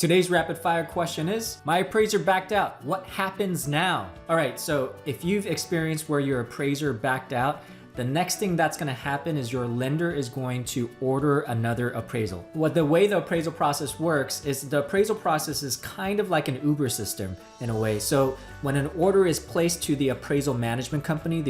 Today's rapid fire question is, my appraiser backed out. What happens now? All right, so if you've experienced where your appraiser backed out, the next thing that's gonna happen is your lender is going to order another appraisal. The way the appraisal process works is the appraisal process is kind of like an Uber system in a way. So when an order is placed to the appraisal management company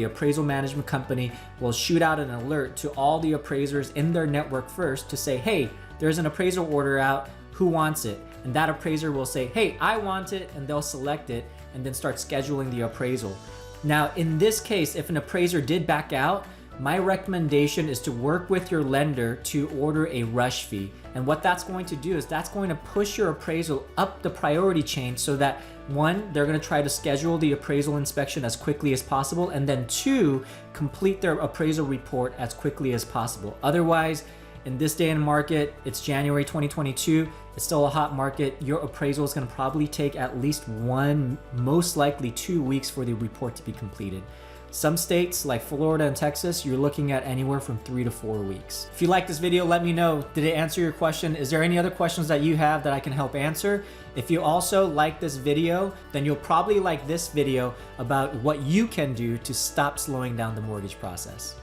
will shoot out an alert to all the appraisers in their network first to say, hey, there's an appraisal order out, who wants it? And that appraiser will say, hey, I want it, and they'll select it and then start scheduling the appraisal. Now, in this case, if an appraiser did back out, my recommendation is to work with your lender to order a rush fee. And what that's going to do is that's going to push your appraisal up the priority chain so that one, they're going to try to schedule the appraisal inspection as quickly as possible, and then two, complete their appraisal report as quickly as possible. Otherwise, in this day and market, it's January 2022, it's still a hot market. Your appraisal is gonna probably take at least 1, most likely 2 weeks for the report to be completed. Some states like Florida and Texas, you're looking at anywhere from 3 to 4 weeks. If you like this video, let me know. Did it answer your question? Is there any other questions that you have that I can help answer? If you also like this video, then you'll probably like this video about what you can do to stop slowing down the mortgage process.